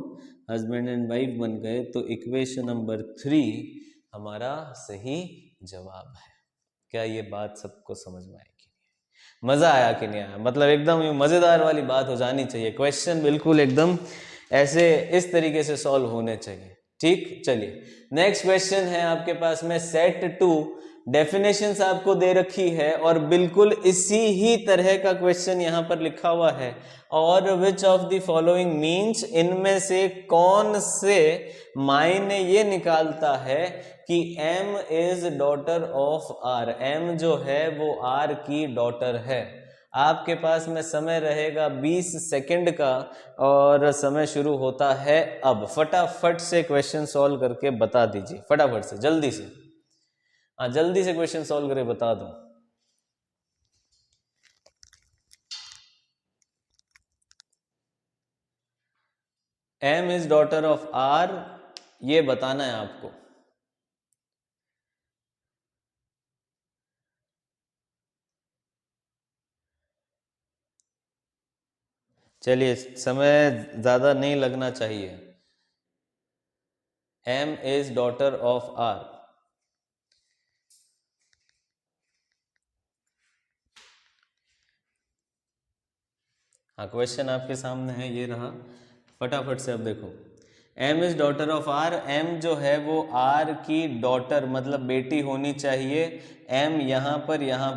हस्बैंड एंड वाइफ बन गए। तो इक्वेशन नंबर 3 हमारा सही जवाब है। क्या ये बात सबको समझ में आएगी? मजा आया कि नहीं आया? मतलब एकदम ये मजेदार वाली बात हो जानी चाहिए, क्वेश्चन बिल्कुल एकदम ऐसे इस तरीके से सॉल्व होने चाहिए। ठीक, चलिए नेक्स्ट क्वेश्चन है आपके पास में सेट 2। डेफिनेशंस आपको दे रखी है और बिल्कुल इसी ही तरह का क्वेश्चन यहां पर लिखा हुआ है। और which of the following means, इनमें से कौन से मायने ये निकालता है कि m is daughter of r, m जो है वो r की डॉटर है। आपके पास में समय रहेगा 20 सेकंड का, और समय शुरू होता है अब। फटाफट से क्वेश्चन सॉल्व करके बता दीजिए, फटाफट से, जल्दी से। हाँ जल्दी से क्वेश्चन सॉल्व करके बता दो। m is daughter of r, ये बताना है आपको। चलिए समय ज्यादा नहीं लगना चाहिए। m is daughter of r। हाँ क्वेश्चन आपके सामने है, ये रहा, फटाफट से अब देखो। m is daughter of r, m जो है वो r की डॉटर मतलब बेटी होनी चाहिए। m यहाँ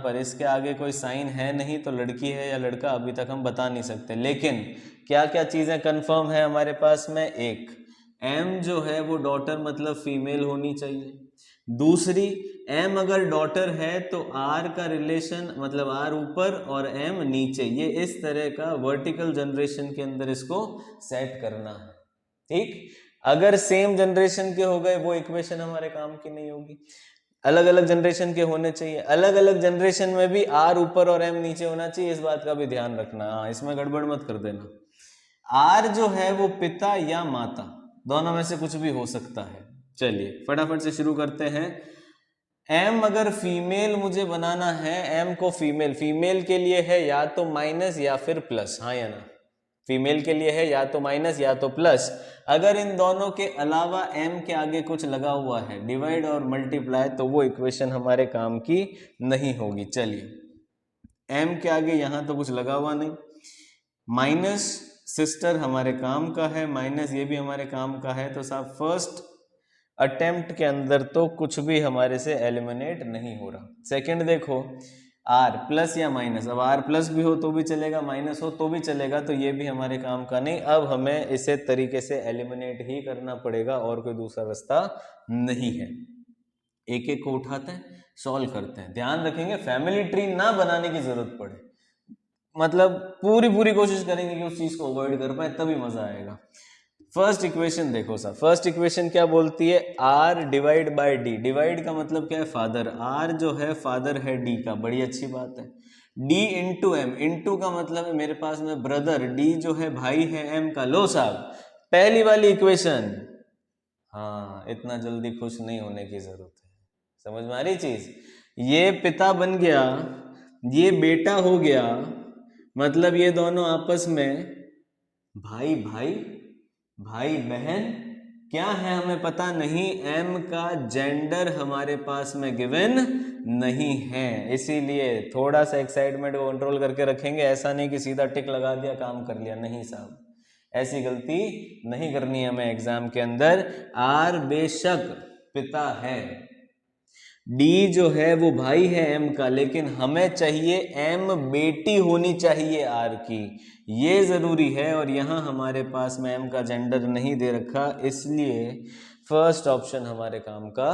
पर इसके आगे कोई साइन है नहीं, तो लड़की है या लड़का अभी तक हम बता नहीं सकते। लेकिन क्या क्या चीज़ें कंफर्म है हमारे पास में? एक, m जो है वो डॉटर मतलब फीमेल होनी चाहिए। दूसरी, m अगर डॉटर है तो r का रिलेशन मतलब r ऊपर और m नीचे, ये इस तरह का वर्टिकल जनरेशन के अंदर इसको सेट करना है। ठीक, अगर सेम जनरेशन के हो गए वो इक्वेशन हमारे काम की नहीं होगी, अलग अलग जनरेशन के होने चाहिए। अलग अलग जनरेशन में भी r ऊपर और m नीचे होना चाहिए, इस बात का भी ध्यान रखना। हाँ इसमें गड़बड़ मत कर देना। r जो है वो पिता या माता, दोनों में से कुछ भी हो सकता है। चलिए फटाफट से शुरू करते हैं। m अगर फीमेल मुझे बनाना है, m को फीमेल, फीमेल के लिए है या तो माइनस या फिर प्लस, हाँ या ना? फीमेल के लिए है या तो माइनस या तो प्लस। अगर इन दोनों के अलावा m के आगे कुछ लगा हुआ है, डिवाइड और मल्टीप्लाई, तो वो इक्वेशन हमारे काम की नहीं होगी। चलिए m के आगे यहां तो कुछ लगा हुआ नहीं, माइनस सिस्टर हमारे काम का है, माइनस ये भी हमारे काम का है, तो साहब फर्स्ट अटेम्प्ट के अंदर तो कुछ भी हमारे से एलिमिनेट नहीं हो रहा। सेकंड देखो, आर प्लस या माइनस, अब आर प्लस भी हो तो भी चलेगा, माइनस हो तो भी चलेगा, तो ये भी हमारे काम का नहीं। अब हमें इसे तरीके से एलिमिनेट ही करना पड़ेगा और कोई दूसरा रास्ता नहीं है। एक एक को उठाते हैं, सॉल्व करते हैं। ध्यान रखेंगे फैमिली ट्री ना बनाने की जरूरत पड़े, मतलब पूरी कोशिश करेंगे कि उस चीज को अवॉइड कर पाए, तभी मजा आएगा। फर्स्ट इक्वेशन देखो साहब, फर्स्ट इक्वेशन क्या बोलती है, r divide by d. Divide का मतलब क्या है, फादर, आर जो है फादर है डी का, बड़ी अच्छी बात है। डी इंटू एम, इंटू का मतलब है मेरे पास में ब्रदर, डी जो है भाई है एम का। लो साहब पहली वाली इक्वेशन, हाँ इतना जल्दी खुश नहीं होने की जरूरत है, समझ में आ रही चीज। ये पिता बन गया, ये बेटा हो गया, मतलब ये दोनों आपस में भाई भाई, भाई बहन क्या है हमें पता नहीं, एम का जेंडर हमारे पास में गिवन नहीं है, इसीलिए थोड़ा सा एक्साइटमेंट को कंट्रोल करके रखेंगे। ऐसा नहीं कि सीधा टिक लगा दिया काम कर लिया, नहीं साहब, ऐसी गलती नहीं करनी है हमें एग्जाम के अंदर। आर बेशक पिता है, डी जो है वो भाई है एम का, लेकिन हमें चाहिए एम बेटी होनी चाहिए आर की, ये जरूरी है। और यहां हमारे पास में एम का जेंडर नहीं दे रखा, इसलिए फर्स्ट ऑप्शन हमारे काम का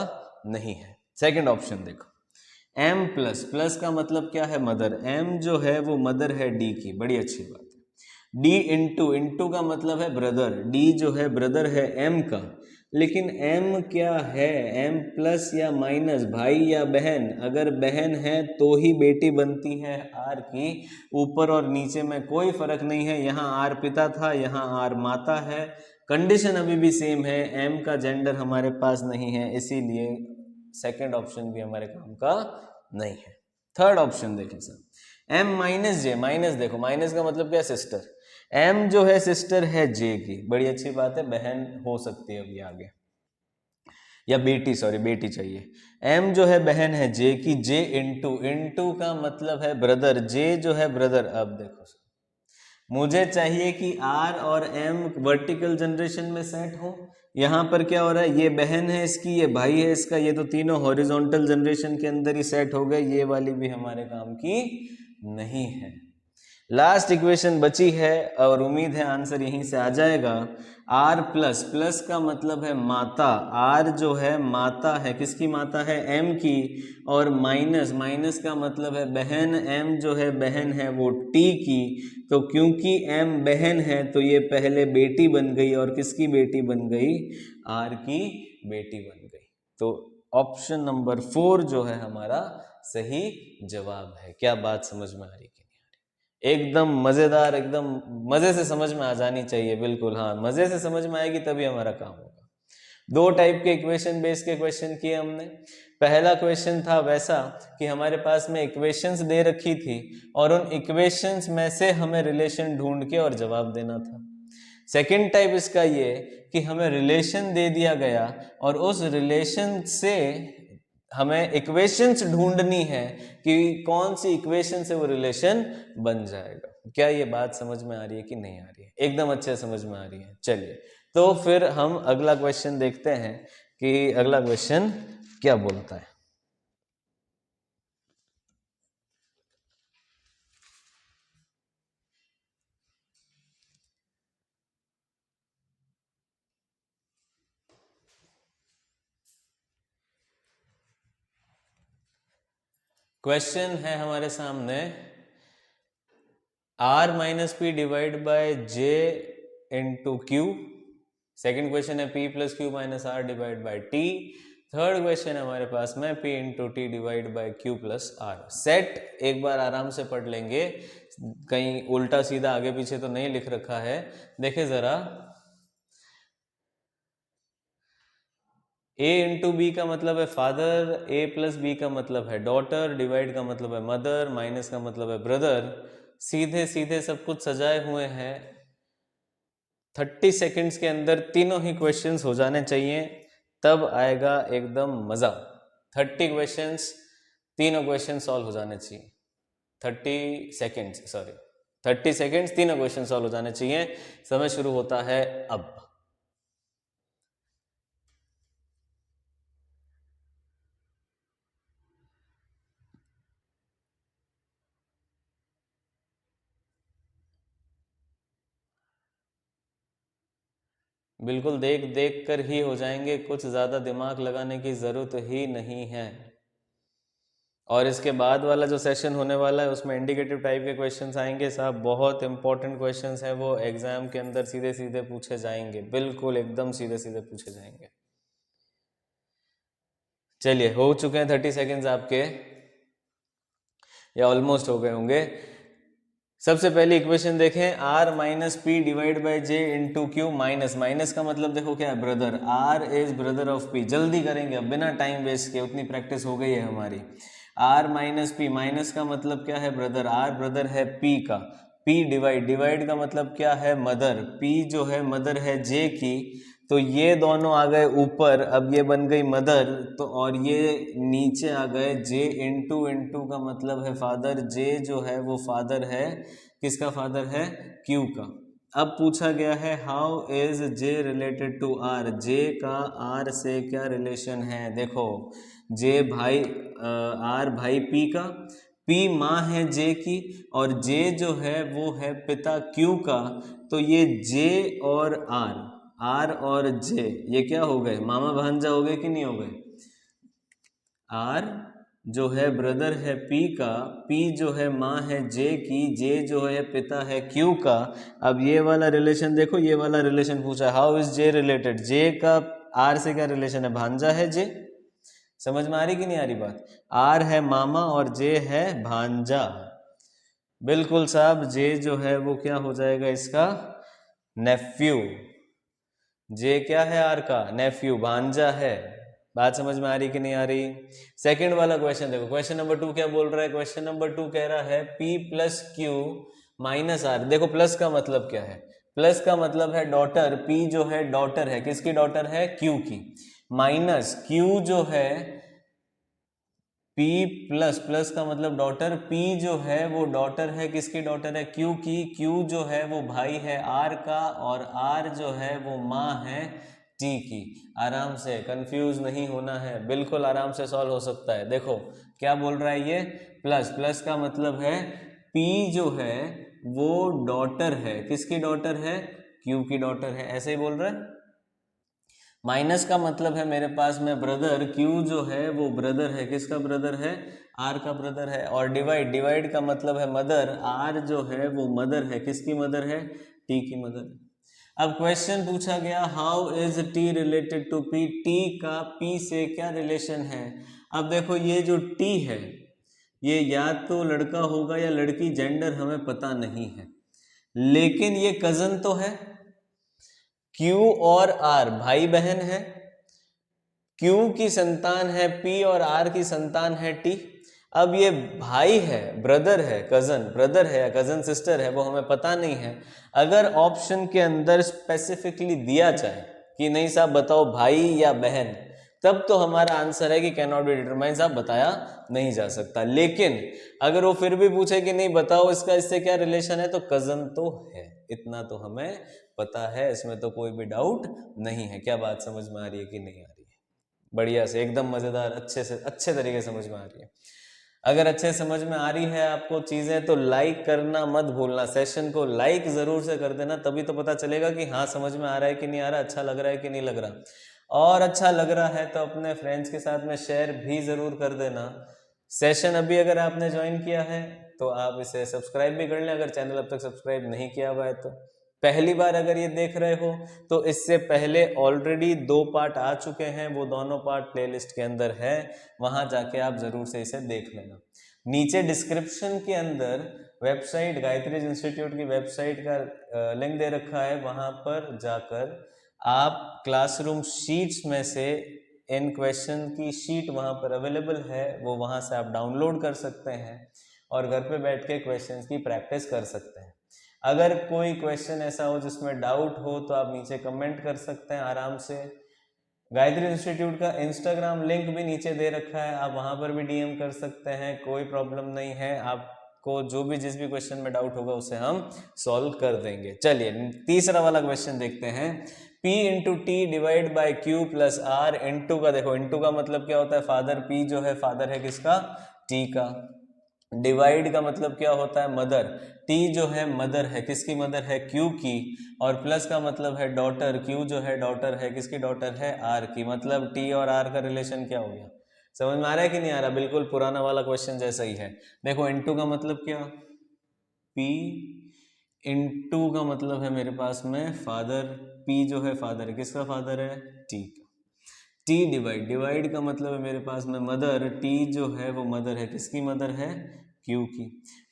नहीं है। सेकंड ऑप्शन देखो, एम प्लस, प्लस का मतलब क्या है, मदर, एम जो है वो मदर है डी की, बड़ी अच्छी बात है। डी इंटू, इंटू का मतलब है ब्रदर, डी जो है ब्रदर है एम का, लेकिन m क्या है, m प्लस या माइनस, भाई या बहन, अगर बहन है तो ही बेटी बनती है r की। ऊपर और नीचे में कोई फर्क नहीं है, यहाँ r पिता था, यहाँ r माता है, कंडीशन अभी भी सेम है, m का जेंडर हमारे पास नहीं है, इसीलिए सेकंड ऑप्शन भी हमारे काम का नहीं है। थर्ड ऑप्शन देखें सर, m माइनस जे, माइनस देखो, माइनस का मतलब क्या है, सिस्टर, एम जो है सिस्टर है जे की, बड़ी अच्छी बात है, बहन हो सकती है अभी आगे, या बेटी, सॉरी बेटी चाहिए। एम जो है बहन है जे की, जे इंटू, इंटू का मतलब है ब्रदर, जे जो है ब्रदर। अब देखो मुझे चाहिए कि आर और एम वर्टिकल जनरेशन में सेट हो, यहां पर क्या हो रहा है, ये बहन है इसकी, ये भाई है इसका, ये तो तीनों हॉरिजॉन्टल जनरेशन के अंदर ही सेट हो गए, ये वाली भी हमारे काम की नहीं है। लास्ट इक्वेशन बची है और उम्मीद है आंसर यहीं से आ जाएगा। आर प्लस, प्लस का मतलब है माता, आर जो है माता है, किसकी माता है, एम की, और माइनस, माइनस का मतलब है बहन, एम जो है बहन है वो टी की, तो क्योंकि एम बहन है तो ये पहले बेटी बन गई, और किसकी बेटी बन गई, आर की बेटी बन गई। तो ऑप्शन नंबर 4 जो है हमारा सही जवाब है। क्या बात समझ में आ रही है, एकदम मजेदार, एकदम मजे से समझ में आ जानी चाहिए, बिल्कुल हाँ, मजे से समझ में आएगी तभी हमारा काम होगा। दो टाइप के इक्वेशन बेस के क्वेश्चन किए हमने। पहला क्वेश्चन था वैसा कि हमारे पास में इक्वेशंस दे रखी थी और उन इक्वेशंस में से हमें रिलेशन ढूंढ के और जवाब देना था। सेकंड टाइप इसका ये कि हमें रिलेशन दे दिया गया और उस रिलेशन से हमें इक्वेशंस ढूंढनी है कि कौन सी इक्वेशन से वो रिलेशन बन जाएगा। क्या ये बात समझ में आ रही है कि नहीं आ रही है, एकदम अच्छे समझ में आ रही है। चलिए तो फिर हम अगला क्वेश्चन देखते हैं कि अगला क्वेश्चन क्या बोलता है। क्वेश्चन है हमारे सामने, R minus P divide by J into Q. Second question है P plus Q minus R divide by T. Third question है हमारे पास में P into T divide by Q plus R. Set एक बार आराम से पढ़ लेंगे, कहीं उल्टा सीधा आगे पीछे तो नहीं लिख रखा है। देखे जरा, ए इंटू बी का मतलब है फादर, ए प्लस बी का मतलब है डॉटर, डिवाइड का मतलब है मदर, माइनस का मतलब है ब्रदर। सीधे सीधे सब कुछ सजाए हुए हैं, 30 सेकंड्स के अंदर तीनों ही क्वेश्चंस हो जाने चाहिए, तब आएगा एकदम मज़ा। 30 क्वेश्चंस, तीनों क्वेश्चन सॉल्व हो जाने चाहिए। 30 सेकेंड्स तीनों क्वेश्चन सॉल्व हो जाने चाहिए। समय शुरू होता है अब। बिल्कुल देख देख कर ही हो जाएंगे, कुछ ज़्यादा दिमाग लगाने की ज़रूरत ही नहीं है। और इसके बाद वाला जो सेशन होने वाला है उसमें इंडिकेटिव टाइप के क्वेश्चंस आएंगे साहब, बहुत इंपॉर्टेंट क्वेश्चंस हैं, वो एग्जाम के अंदर सीधे सीधे पूछे जाएंगे, बिल्कुल एकदम सीधे सीधे पूछे जाएंगे। चलिए, हो चुके हैं 30 सेकेंड्स आपके, या ऑलमोस्ट हो गए होंगे। सबसे पहले इक्वेशन देखें, r minus P divide by J into Q. Minus minus का मतलब देखो क्या है, brother. r is brother of p। जल्दी करेंगे अब बिना टाइम वेस्ट के, उतनी प्रैक्टिस हो गई है हमारी। r माइनस पी, माइनस का मतलब क्या है ब्रदर, r ब्रदर है p का। p डिवाइड, डिवाइड का मतलब क्या है मदर, p जो है मदर है j की, तो ये दोनों आ गए ऊपर, अब ये बन गई मदर, तो और ये नीचे आ गए। जे इंटू इंटू का मतलब है फादर, जे जो है वो फादर है, किसका फादर है, क्यू का। अब पूछा गया है how is J related to R, जे का आर से क्या रिलेशन है। देखो, जे भाई, आर भाई पी का, पी माँ है जे की, और जे जो है वो है पिता क्यू का। तो ये जे और आर और जे ये क्या हो गए, मामा भांजा हो गए कि नहीं हो गए। आर जो है ब्रदर है पी का, पी जो है माँ है जे की, जे जो है पिता है क्यू का। अब ये वाला रिलेशन देखो, ये वाला रिलेशन पूछा, हाउ इज जे रिलेटेड, जे का आर से क्या रिलेशन है, भांजा है जे। समझ में आ रही कि नहीं आ रही बात। आर है मामा और जे है भांजा। बिल्कुल साहब, जे जो है वो क्या हो जाएगा इसका, नेफ्यू। जे क्या है आर का, नेफ्यू, भांजा है। बात समझ में आ रही कि नहीं आ रही। सेकंड वाला क्वेश्चन देखो, क्वेश्चन नंबर 2 क्या बोल रहा है, क्वेश्चन नंबर 2 कह रहा है p plus Q minus r. देखो प्लस का मतलब क्या है, प्लस का मतलब है डॉटर, p जो है डॉटर है, किसकी डॉटर है, q की, माइनस q जो है P प्लस, प्लस का मतलब डॉटर, P जो है वो डॉटर है, किसकी डॉटर है, Q की, Q जो है वो भाई है R का, और R जो है वो माँ है T की। आराम से, कंफ्यूज नहीं होना है, बिल्कुल आराम से सॉल्व हो सकता है। देखो क्या बोल रहा है ये, प्लस, प्लस का मतलब है P जो है वो डॉटर है, किसकी डॉटर है, Q की डॉटर है, ऐसे ही बोल रहा है। माइनस का मतलब है मेरे पास में ब्रदर, क्यू जो है वो ब्रदर है, किसका ब्रदर है, आर का ब्रदर है। और डिवाइड, डिवाइड का मतलब है मदर, आर जो है वो मदर है, किसकी मदर है, टी की मदर है। अब क्वेश्चन पूछा गया how is t related to p, t का पी से क्या रिलेशन है। अब देखो ये जो टी है ये या तो लड़का होगा या लड़की, जेंडर हमें पता नहीं है, लेकिन ये कजन तो है। Q और R भाई बहन है, Q की संतान है P और R की संतान है T। अब ये भाई है, ब्रदर है, कजन ब्रदर है या कजन सिस्टर है, वो हमें पता नहीं है। अगर ऑप्शन के अंदर स्पेसिफिकली दिया जाए कि नहीं साहब बताओ भाई या बहन, तब तो हमारा आंसर है कि कैन नॉट बी डिटरमाइंड, साहब बताया नहीं जा सकता। लेकिन अगर वो फिर भी पूछे कि नहीं बताओ इसका इससे क्या रिलेशन है, तो कजन तो है, इतना तो हमें पता है, इसमें तो कोई भी डाउट नहीं है। क्या बात समझ में आ रही है कि नहीं आ रही है। बढ़िया से, एकदम मजेदार, अच्छे से, अच्छे तरीके से समझ में आ रही है। अगर अच्छे समझ में आ रही है आपको चीजें, तो लाइक करना मत भूलना, सेशन को लाइक जरूर से कर देना, तभी तो पता चलेगा कि हाँ समझ में आ रहा है कि नहीं आ रहा, अच्छा लग रहा है कि नहीं लग रहा। और अच्छा लग रहा है तो अपने फ्रेंड्स के साथ में शेयर भी जरूर कर देना। सेशन अभी अगर आपने ज्वाइन किया है तो आप इसे सब्सक्राइब भी कर लें, अगर चैनल अब तक सब्सक्राइब नहीं किया हुआ है तो। पहली बार अगर ये देख रहे हो तो इससे पहले ऑलरेडी 2 पार्ट आ चुके हैं, वो दोनों पार्ट प्लेलिस्ट के अंदर है, वहां जाके आप जरूर से इसे देख लेना। नीचे डिस्क्रिप्शन के अंदर वेबसाइट, गायत्री इंस्टीट्यूट की वेबसाइट का लिंक दे रखा है, वहां पर जाकर आप क्लासरूम शीट्स में से इन क्वेश्चन की शीट वहां पर अवेलेबल है, वो वहां से आप डाउनलोड कर सकते हैं और घर पे बैठ के क्वेश्चंस की प्रैक्टिस कर सकते हैं। अगर कोई क्वेश्चन ऐसा हो जिसमें डाउट हो तो आप नीचे कमेंट कर सकते हैं आराम से। गायत्री इंस्टीट्यूट का इंस्टाग्राम लिंक भी नीचे दे रखा है, आप वहां पर भी डीएम कर सकते हैं, कोई प्रॉब्लम नहीं है। आपको जो भी जिस भी क्वेश्चन में डाउट होगा उसे हम सॉल्व कर देंगे। चलिए तीसरा वाला क्वेश्चन देखते हैं। P into T divide by q plus r. Into का देखो, इंटू का मतलब क्या होता है फादर, P जो है फादर है किसका, T का। डिवाइड का मतलब क्या होता है मदर, T जो है मदर है किसकी, मदर है Q की। और प्लस का मतलब है डॉटर, Q जो है डॉटर है किसकी, डॉटर है R की। मतलब T और R का रिलेशन क्या हो गया, समझ में आ रहा है कि नहीं आ रहा? बिल्कुल पुराना वाला क्वेश्चन जैसा ही है। देखो इंटू का मतलब क्या, P इंटू का मतलब है मेरे पास में फादर, P जो है फादर है किसका, फादर है T का। T डिवाइड, डिवाइड का मतलब है मेरे पास में मदर, T जो है वो मदर है किसकी, मदर है Q की।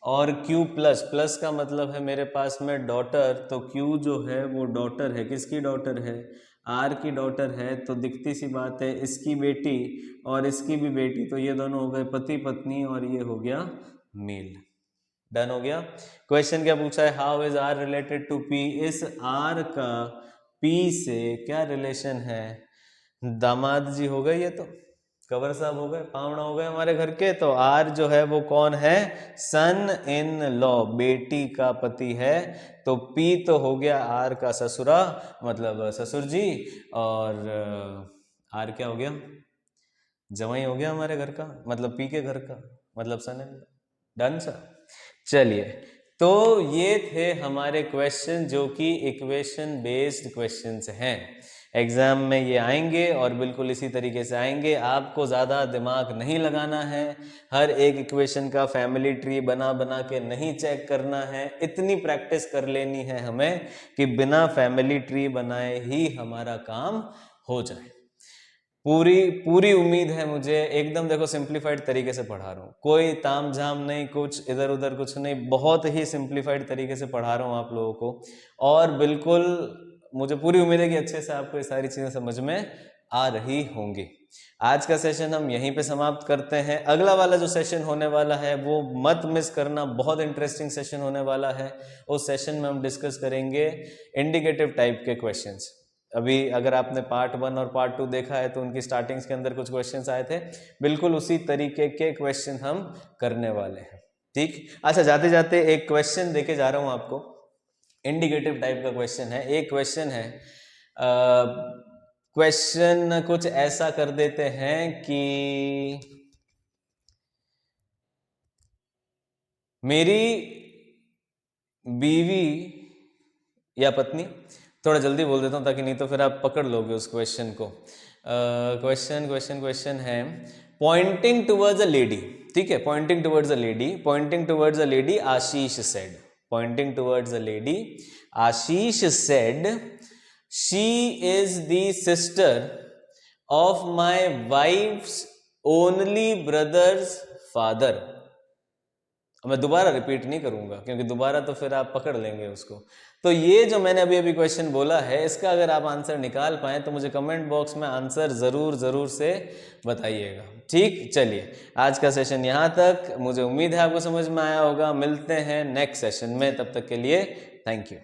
और Q प्लस, प्लस का मतलब है मेरे पास में डॉटर, तो Q जो है वो डॉटर है किसकी, डॉटर है R की डॉटर है। तो दिखती सी बात है इसकी बेटी और इसकी भी बेटी, तो ये दोनों हो गए पति पत्नी और ये हो गया मेल। डन हो गया। क्वेश्चन क्या पूछा है, how is r related to p. इस आर का पी से क्या रिलेशन है, दामाद जी हो गए, ये तो कवर साहब हो गए, पावना हो गए हमारे घर के। तो आर जो है वो कौन है, सन इन लॉ, बेटी का पति है। तो पी तो हो गया आर का ससुरा, मतलब ससुर जी। और आर क्या हो गया, जवाई हो गया हमारे घर का, मतलब पी के घर का, मतलब सन इन लॉ। Done sir. चलिए तो ये थे हमारे क्वेश्चन जो कि इक्वेशन बेस्ड क्वेश्चंस हैं। एग्जाम में ये आएंगे और बिल्कुल इसी तरीके से आएंगे, आपको ज़्यादा दिमाग नहीं लगाना है, हर एक इक्वेशन का फैमिली ट्री बना बना के नहीं चेक करना है। इतनी प्रैक्टिस कर लेनी है हमें कि बिना फैमिली ट्री बनाए ही हमारा काम हो जाए। पूरी पूरी उम्मीद है मुझे, एकदम देखो सिंप्लीफाइड तरीके से पढ़ा रहा हूँ, कोई ताम झाम नहीं, कुछ इधर उधर कुछ नहीं, बहुत ही सिंप्लीफाइड तरीके से पढ़ा रहा हूँ आप लोगों को। और बिल्कुल मुझे पूरी उम्मीद है कि अच्छे से आपको ये सारी चीज़ें समझ में आ रही होंगी। आज का सेशन हम यहीं पे समाप्त करते हैं। अगला वाला जो सेशन होने वाला है वो मत मिस करना, बहुत इंटरेस्टिंग सेशन होने वाला है। उस सेशन में हम डिस्कस करेंगे इंडिकेटिव टाइप के क्वेश्चंस। अभी अगर आपने पार्ट 1 और पार्ट 2 देखा है तो उनकी स्टार्टिंग्स के अंदर कुछ क्वेश्चंस आए थे, बिल्कुल उसी तरीके के क्वेश्चन हम करने वाले हैं। ठीक, अच्छा जाते जाते एक क्वेश्चन देके जा रहा हूं आपको, इंडिकेटिव टाइप का क्वेश्चन है। एक क्वेश्चन है, क्वेश्चन कुछ ऐसा कर देते हैं कि मेरी बीवी या पत्नी, थोड़ा जल्दी बोल देता हूँ ताकि नहीं तो फिर आप पकड़ लोगे उस क्वेश्चन को। क्वेश्चन है पॉइंटिंग टुवर्ड्स अ लेडी, ठीक है, pointing towards a lady, pointing towards a lady Ashish said, pointing towards a lady Ashish said she is the sister of my wives only brothers father. मैं दोबारा repeat नहीं करूंगा क्योंकि दोबारा तो फिर आप पकड़ लेंगे उसको। तो ये जो मैंने अभी अभी क्वेश्चन बोला है इसका अगर आप आंसर निकाल पाए तो मुझे कमेंट बॉक्स में आंसर जरूर से बताइएगा। ठीक, चलिए आज का सेशन यहाँ तक, मुझे उम्मीद है आपको समझ में आया होगा। मिलते हैं नेक्स्ट सेशन में, तब तक के लिए थैंक यू।